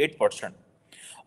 8%।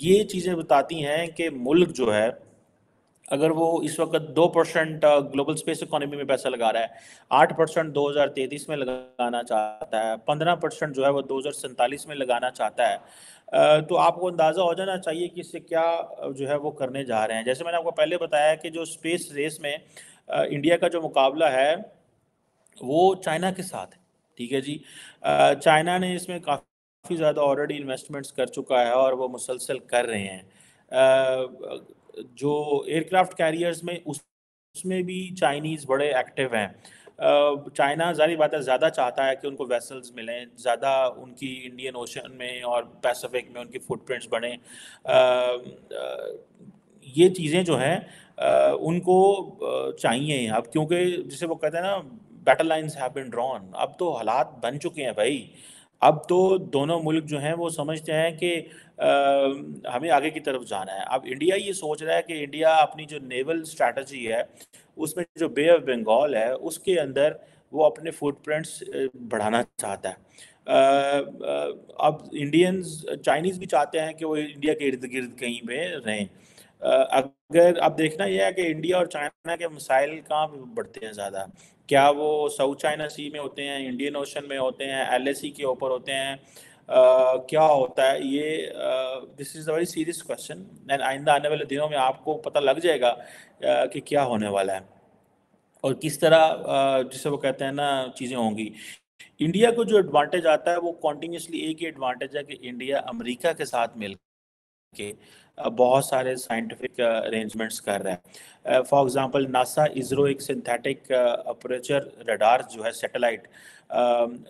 یہ چیزیں بتاتی ہیں کہ ملک جو ہے اگر وہ اس وقت 2% گلوبل اسپیس اکانومی میں پیسہ لگا رہا ہے، 8% 2033 میں لگانا چاہتا ہے، 15% جو ہے وہ 2047 میں لگانا چاہتا ہے، تو آپ کو اندازہ ہو جانا چاہیے کہ اس سے کیا جو ہے وہ کرنے جا رہے ہیں۔ جیسے میں نے آپ کو پہلے بتایا کہ جو اسپیس ریس میں انڈیا کا جو مقابلہ ہے وہ چائنا کے ساتھ ہے، ٹھیک ہے جی۔ چائنا نے اس میں کافی زیادہ آلریڈی انویسٹمنٹس کر چکا ہے اور وہ مسلسل کر رہے ہیں۔ جو ایئر کرافٹ کیریئرز میں اس میں بھی چائنیز بڑے ایکٹیو ہیں۔ چائنا ظاہری بات ہے زیادہ چاہتا ہے کہ ان کو ویسلز ملیں، زیادہ ان کی انڈین اوشن میں اور پیسفک میں ان کی فٹ پرنٹس بڑھیں۔ یہ چیزیں جو ہیں ان کو چاہیے اب، کیونکہ جسے وہ کہتے ہیں نا battle lines have been drawn, اب تو حالات بن چکے ہیں بھائی۔ اب تو دونوں ملک جو ہیں وہ سمجھتے ہیں کہ ہمیں آگے کی طرف جانا ہے۔ اب انڈیا یہ سوچ رہا ہے کہ انڈیا اپنی جو نیول اسٹریٹجی ہے اس میں جو بے آف بنگال ہے اس کے اندر وہ اپنے فٹ پرنٹس بڑھانا چاہتا ہے۔ اب انڈینز چائنیز بھی چاہتے ہیں کہ وہ انڈیا کے ارد گرد کہیں پہ رہیں۔ اگر اب دیکھنا یہ ہے کہ انڈیا اور چائنا کے مسائل کہاں پہ بڑھتے ہیں زیادہ، کیا وہ ساؤتھ چائنا سی میں ہوتے ہیں، انڈین اوشن میں ہوتے ہیں، ایل اے سی کے اوپر ہوتے ہیں، کیا ہوتا ہے یہ؟ This is a very serious question, and آئندہ آنے والے دنوں میں آپ کو پتہ لگ جائے گا کہ کیا ہونے والا ہے اور کس طرح جسے وہ کہتے ہیں نا چیزیں ہوں گی۔ انڈیا کو جو ایڈوانٹیج آتا ہے وہ کنٹینیوسلی ایک ہی ایڈوانٹیج ہے کہ انڈیا امریکہ کے ساتھ مل کے بہت سارے سائنٹیفک ارینجمنٹس کر رہا ہے۔ فار ایگزامپل ناسا اسرو ایک سنتھیٹک اپریچر ریڈار جو ہے سیٹلائٹ،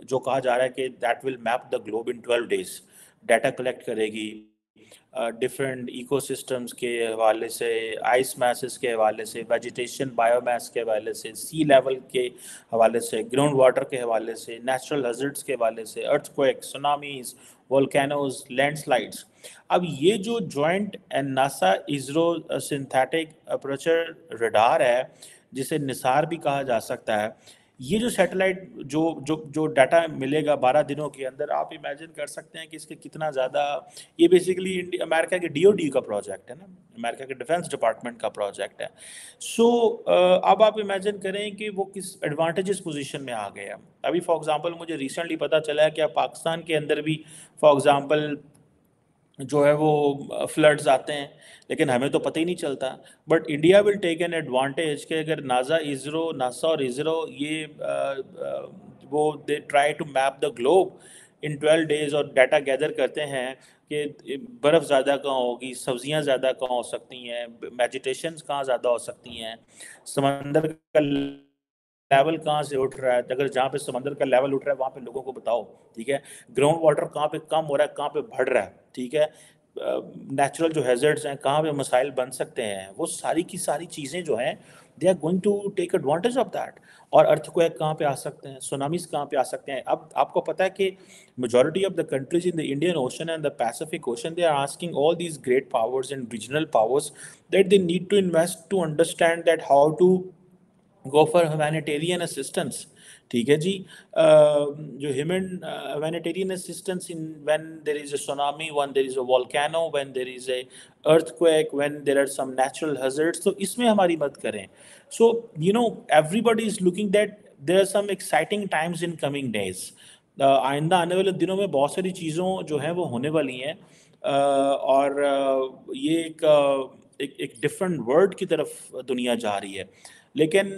جو کہا جا رہا ہے کہ that will map the globe in 12 days، data collect کرے گی ڈفرینٹ ایکو سسٹمز کے حوالے سے، آئس میسز کے حوالے سے، ویجیٹیشن بایو میس کے حوالے سے، سی لیول کے حوالے سے، گراؤنڈ واٹر کے حوالے سے، نیچرل ہیزرڈس کے حوالے سے، earthquake, tsunamis, volcanoes, landslides. اب یہ جو joint NASA ISRO synthetic aperture radar ہے جسے نثار بھی کہا جا سکتا ہے، یہ جو سیٹلائٹ جو ڈیٹا ملے گا 12 دنوں کے اندر، آپ امیجن کر سکتے ہیں کہ اس کے کتنا زیادہ، یہ بیسیکلی امریکہ کے ڈی او ڈی کا پروجیکٹ ہے نا، امریکہ کے ڈیفنس ڈپارٹمنٹ کا پروجیکٹ ہے۔ سو اب آپ امیجن کریں کہ وہ کس ایڈوانٹیجز پوزیشن میں آ گیا۔ ابھی فار ایگزامپل مجھے ریسنٹلی پتہ چلا ہے کہ اب پاکستان کے اندر بھی فار ایگزامپل جو ہے وہ فلڈز آتے ہیں لیکن ہمیں تو پتہ ہی نہیں چلتا، but India will take an advantage کہ اگر ناسا اور اسرو یہ وہ they try to map the globe in 12 days اور ڈیٹا گیدر کرتے ہیں کہ برف زیادہ کہاں ہوگی، سبزیاں زیادہ کہاں ہو سکتی ہیں، ویجیٹیشنز کہاں زیادہ ہو سکتی ہیں، سمندر کا لیول کہاں سے اٹھ رہا ہے، اگر جہاں پہ سمندر کا لیول اٹھ رہا ہے وہاں پہ لوگوں کو بتاؤ، ٹھیک ہے، گراؤنڈ واٹر کہاں پہ کم ہو رہا ہے، کہاں پہ بڑھ رہا ہے، ٹھیک ہے، نیچرل جو ہیزرڈز ہیں کہاں پہ مسائل بن سکتے ہیں، وہ ساری کی ساری چیزیں جو ہیں they are going to take advantage of that. اور ارتھ کویک کہاں پہ آ سکتے ہیں، سونامیز کہاں پہ آ سکتے ہیں۔ اب آپ کو پتہ ہے کہ majority of the countries in the Indian ocean and the Pacific ocean they are asking all these great powers and regional powers that they need to invest to understand that how to go for humanitarian assistance, ٹھیک ہے جی۔ جو humanitarian assistance when there is a tsunami, when there is a volcano, when there is a earthquake, when there are some natural hazards, تو اس میں ہماری مدد کریں۔ So everybody is looking that there are some exciting times in coming days. آئندہ آنے والے دنوں میں بہت ساری چیزوں جو ہیں وہ ہونے والی ہیں، اور یہ ایک ڈفرینٹ ورلڈ کی طرف دنیا جا رہی ہے۔ لیکن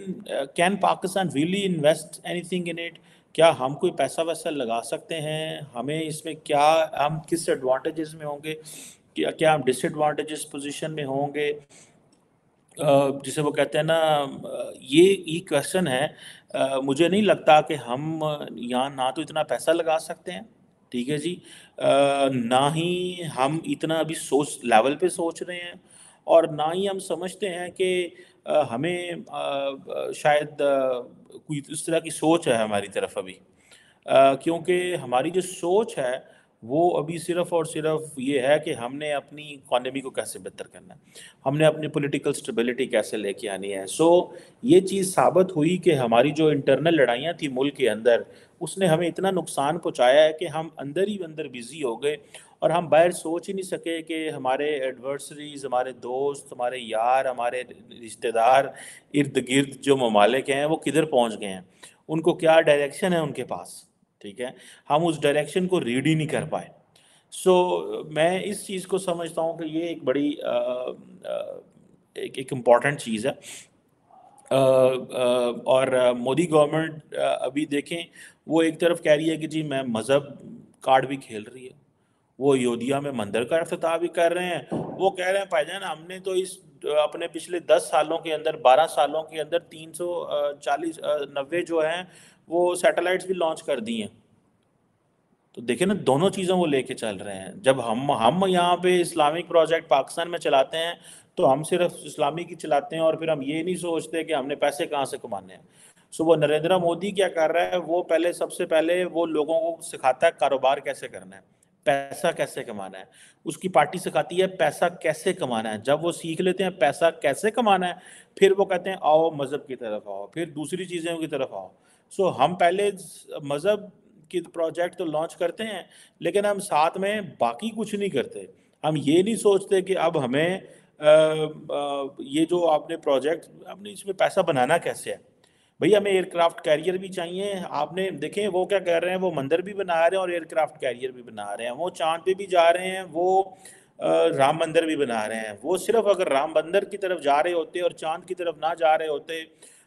can Pakistan really invest any thing in it? کیا ہم کوئی پیسہ ویسہ لگا سکتے ہیں؟ ہمیں اس میں کیا، ہم کس ایڈوانٹیجز میں ہوں گے، کیا ہم ڈس ایڈوانٹیجز پوزیشن میں ہوں گے؟ جسے وہ کہتے ہیں نا یہ کویشچن ہے۔ مجھے نہیں لگتا کہ ہم یہاں نہ تو اتنا پیسہ لگا سکتے ہیں، ٹھیک ہے جی، نہ ہی ہم اتنا ابھی سوچ لیول پہ سوچ رہے ہیں، اور نہ ہی ہم سمجھتے ہیں کہ ہمیں شاید کوئی اس طرح کی سوچ ہے ہماری طرف ابھی، کیونکہ ہماری جو سوچ ہے وہ ابھی صرف اور صرف یہ ہے کہ ہم نے اپنی اکانومی کو کیسے بہتر کرنا ہے، ہم نے اپنی پولیٹیکل سٹیبلٹی کیسے لے کے آنی ہے۔ سو یہ چیز ثابت ہوئی کہ ہماری جو انٹرنل لڑائیاں تھیں ملک کے اندر، اس نے ہمیں اتنا نقصان پہنچایا ہے کہ ہم اندر ہی اندر بزی ہو گئے، اور ہم باہر سوچ ہی نہیں سکے کہ ہمارے ایڈورسریز، ہمارے دوست، ہمارے یار، ہمارے رشتہ دار ارد گرد جو ممالک ہیں وہ کدھر پہنچ گئے ہیں، ان کو کیا ڈائریکشن ہے ان کے پاس، ٹھیک ہے، ہم اس ڈائریکشن کو ریڈ ہی نہیں کر پائے. سو میں اس چیز کو سمجھتا ہوں کہ یہ ایک بڑی ایک امپورٹنٹ چیز ہے. اور مودی گورنمنٹ ابھی دیکھیں وہ ایک طرف کہہ رہی ہے کہ جی میں مذہب کارڈ بھی کھیل رہی ہے، وہ یودھیا میں مندر کا افتتاح بھی کر رہے ہیں. وہ کہہ رہے ہیں بھائی جان ہم نے تو اس اپنے پچھلے 10 سالوں کے اندر، 12 سالوں کے اندر 390 جو ہیں وہ سیٹلائٹس بھی لانچ کر دی ہیں. تو دیکھیں نا دونوں چیزوں وہ لے کے چل رہے ہیں. جب ہم یہاں پہ اسلامک پروجیکٹ پاکستان میں چلاتے ہیں تو ہم صرف اسلامی کی چلاتے ہیں، اور پھر ہم یہ نہیں سوچتے کہ ہم نے پیسے کہاں سے کمانے ہیں. سو وہ نریندر مودی کیا کر رہا ہے، وہ پہلے سب سے پہلے وہ لوگوں کو سکھاتا ہے کاروبار کیسے کرنا ہے، پیسہ کیسے کمانا ہے. اس کی پارٹی سکھاتی ہے پیسہ کیسے کمانا ہے. جب وہ سیکھ لیتے ہیں پیسہ کیسے کمانا ہے، پھر وہ کہتے ہیں آؤ مذہب کی طرف آؤ، پھر دوسری چیزوں کی طرف آؤ. سو ہم پہلے مذہب کی پروجیکٹ تو لانچ کرتے ہیں، لیکن ہم ساتھ میں باقی کچھ نہیں کرتے. ہم یہ نہیں سوچتے کہ اب ہمیں یہ جو آپ نے پروجیکٹ، آپ نے اس میں پیسہ بنانا کیسے ہے. بھئی ہمیں ایئر کرافٹ کیریئر بھی چاہیے. آپ نے دیکھیں وہ کیا کر رہے ہیں، وہ مندر بھی بنا رہے ہیں اور ایئر کرافٹ کیریئر بھی بنا رہے ہیں. وہ چاند پہ بھی جا رہے ہیں، وہ رام مندر بھی بنا رہے ہیں. وہ صرف اگر رام مندر کی طرف جا رہے ہوتے اور چاند کی طرف نہ جا رہے ہوتے،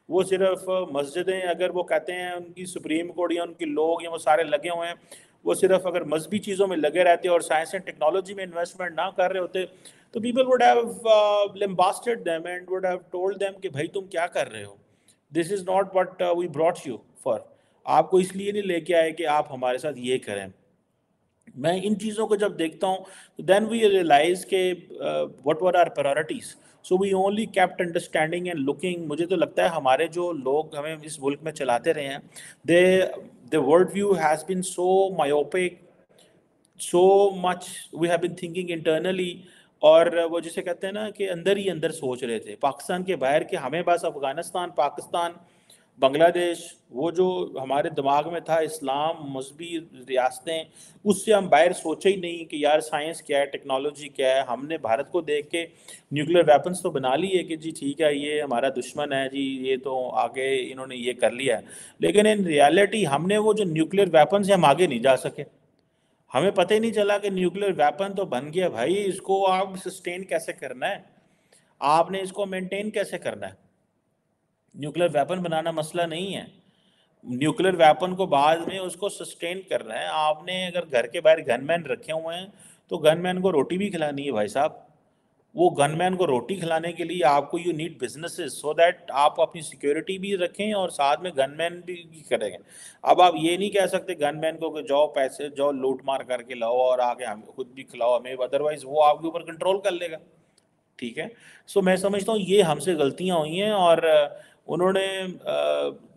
وہ صرف مسجدیں اگر وہ کہتے ہیں ان کی سپریم کورٹ یا ان کے لوگ یا وہ سارے لگے ہوئے ہیں، وہ صرف اگر مذہبی چیزوں میں لگے رہتے اور سائنس اینڈ ٹیکنالوجی میں انویسٹمنٹ نہ کر رہے ہوتے، تو people would have lambasted them and would have told them کہ بھائی تم کیا کر رہے ہو، this is not what we brought you for. آپ کو اس لیے نہیں لے کے آئے کہ آپ ہمارے ساتھ یہ کریں. میں ان چیزوں کو جب دیکھتا ہوں دین وی ریئلائز کہ what were our priorities. So we only kept understanding and looking. مجھے تو لگتا ہے ہمارے جو لوگ ہمیں اس ملک میں چلاتے رہے ہیں، the world view has been so myopic, so much we have been thinking internally. اور وہ جسے کہتے ہیں نا کہ اندر ہی اندر سوچ رہے تھے پاکستان کے باہر، کہ ہمیں بس افغانستان، پاکستان، بنگلہ دیش، وہ جو ہمارے دماغ میں تھا اسلام، مذہبی ریاستیں، اس سے ہم باہر سوچے ہی نہیں کہ یار سائنس کیا ہے، ٹیکنالوجی کیا ہے. ہم نے بھارت کو دیکھ کے نیوکلیر ویپنز تو بنا لی ہے کہ جی ٹھیک ہے یہ ہمارا دشمن ہے جی، یہ تو آگے انہوں نے یہ کر لیا ہے. لیکن ان ریالٹی ہم نے وہ جو نیوکلیر ویپنز ہیں ہم آگے نہیں جا سکے. ہمیں پتہ ہی نہیں چلا کہ نیوکلیر ویپن تو بن گیا بھائی، اس کو آپ سسٹین کیسے کرنا ہے، آپ نے اس کو مینٹین کیسے کرنا ہے. نیوکلیر ویپن بنانا مسئلہ نہیں ہے، نیوکلیر ویپن کو بعد میں اس کو سسٹین کرنا ہے. آپ نے اگر گھر کے باہر گن مین رکھے ہوئے ہیں تو گن مین کو روٹی بھی کھلانی ہے بھائی صاحب. وہ گن مین کو روٹی کھلانے کے لیے آپ کو you need businesses, so that آپ اپنی سیکیورٹی بھی رکھیں اور ساتھ میں گن مین بھی کریں گے. اب آپ یہ نہیں کہہ سکتے گن مین کو کہ جاؤ پیسے جاؤ لوٹ مار کر کے لاؤ اور آگے ہم خود بھی کھلاؤ ہمیں، ادروائز وہ آپ کے اوپر کنٹرول کر لے گا. ٹھیک ہے. سو میں سمجھتا ہوں یہ ہم سے غلطیاں ہوئی ہیں، اور انہوں نے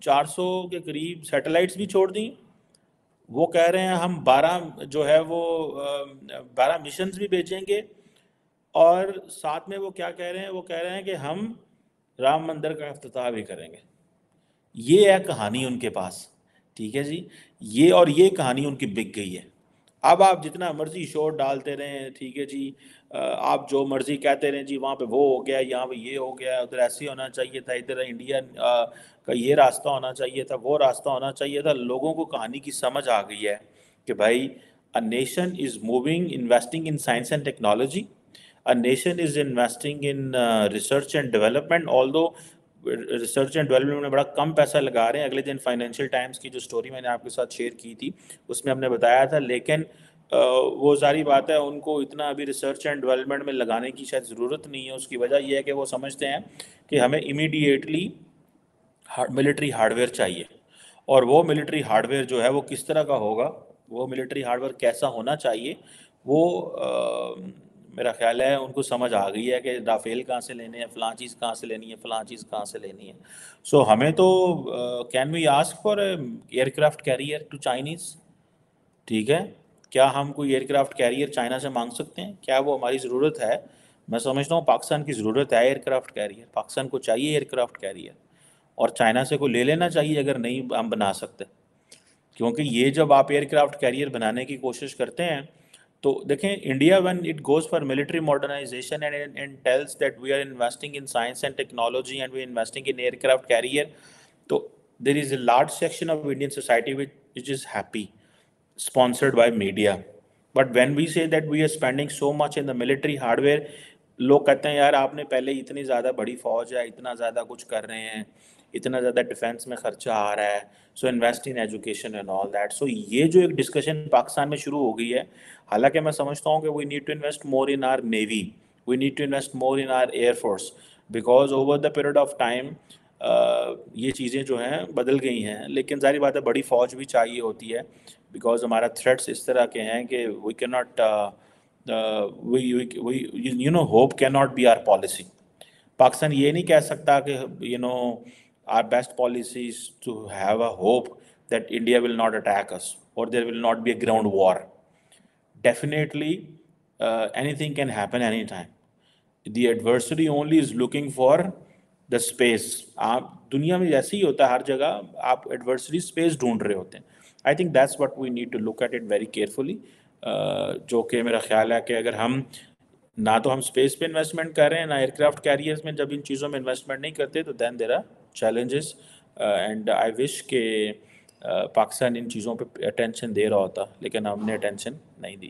400 کے قریب سیٹلائٹس بھی چھوڑ دیں. وہ کہہ رہے ہیں ہم 12 جو ہے وہ 12 مشنز بھی بھیجیں گے، اور ساتھ میں وہ کیا کہہ رہے ہیں، وہ کہہ رہے ہیں کہ ہم رام مندر کا افتتاح بھی کریں گے. یہ ہے کہانی ان کے پاس. ٹھیک ہے جی، یہ اور یہ کہانی ان کی بک گئی ہے. اب آپ جتنا مرضی شور ڈالتے رہیں، ٹھیک ہے جی، آپ جو مرضی کہتے رہیں جی وہاں پہ وہ ہو گیا، یہاں پہ یہ ہو گیا، ادھر ایسے ہونا چاہیے تھا، ادھر انڈیا کا یہ راستہ ہونا چاہیے تھا، وہ راستہ ہونا چاہیے تھا. لوگوں کو کہانی کی سمجھ آ گئی ہے کہ بھائی a nation is moving, investing in science and technology. A nation is investing in research and development, although research and development میں بڑا کم پیسہ لگا رہے ہیں. اگلے دن فائنینشیل ٹائمز کی جو سٹوری میں نے آپ کے ساتھ شیئر کی تھی اس میں ہم نے بتایا تھا، لیکن وہ ظاہری بات ہے ان کو اتنا ابھی ریسرچ اینڈ ڈیولپمنٹ میں لگانے کی شاید ضرورت نہیں ہے. اس کی وجہ یہ ہے کہ وہ سمجھتے ہیں کہ ہمیں امیڈیٹلی ملٹری ہارڈ ویئر چاہیے، اور وہ ملٹری ہارڈ ویئر جو ہے وہ کس طرح کا ہوگا، وہ ملٹری ہارڈ ویئر کیسا ہونا چاہیے، وہ میرا خیال ہے ان کو سمجھ آ گئی ہے کہ رافیل کہاں سے لینے ہیں، فلاں چیز کہاں سے لینی ہے، فلاں چیز کہاں سے لینی ہے. سو ہمیں تو can we ask for aircraft carrier to Chinese? ٹھیک ہے، کیا ہم کوئی ایئر کرافٹ کیریئر چائنا سے مانگ سکتے ہیں؟ کیا وہ ہماری ضرورت ہے؟ میں سمجھتا ہوں پاکستان کی ضرورت ہے ایئر کرافٹ کیریئر، پاکستان کو چاہیے ایئر کرافٹ کیریئر، اور چائنا سے کو لے لینا چاہیے اگر نہیں ہم بنا سکتے. کیونکہ یہ جب آپ ایئر کرافٹ کیریئر بنانے کی کوشش کرتے ہیں تو دیکھیں India when it goes for military modernization and tells that we are investing in science and technology and we are investing in aircraft carrier, so there is a large section of Indian society which is happy, sponsored by media. But when we say that we are spending so much in the military hardware, لوگ کہتے ہیں یار آپ نے پہلے اتنی زیادہ بڑی فوج ہے، اتنا زیادہ کچھ کر رہے ہیں، اتنا زیادہ ڈیفینس میں خرچہ آ رہا ہے، so invest in education and all that. So یہ جو ایک ڈسکشن پاکستان میں شروع ہو گئی ہے، حالانکہ میں سمجھتا ہوں کہ we need to invest more in our navy, we need to invest more in our air force, because over the period of time یہ چیزیں جو ہیں بدل گئی ہیں. لیکن ظاہر بات ہے بڑی فوج بھی چاہیے ہوتی ہے، بیکاز ہمارا تھریٹس اس طرح کے ہیں کہ we can not hope can not be our policy. Pakistan یہ نہیں کہہ سکتا کہ our best policy is to have a hope that India will not attack us اور there will not be a ground war. Definitely, anything can happen anytime. The adversary only is looking for the space. آپ دنیا میں جیسے ہی ہوتا ہے ہر جگہ آپ adversary space ڈھونڈ رہے ہوتے ہیں. I think that's what we need to look at it very carefully. جو کہ میرا خیال ہے کہ اگر ہم نہ تو ہم اسپیس پہ انویسٹمنٹ کر رہے ہیں، نہ ایئر کرافٹ کیریئرز میں، جب ان چیزوں میں انویسٹمنٹ نہیں کرتے تو then there are challenges. And I wish کہ پاکستان ان چیزوں پہ اٹینشن دے رہا ہوتا، لیکن ہم نے اٹینشن نہیں دی.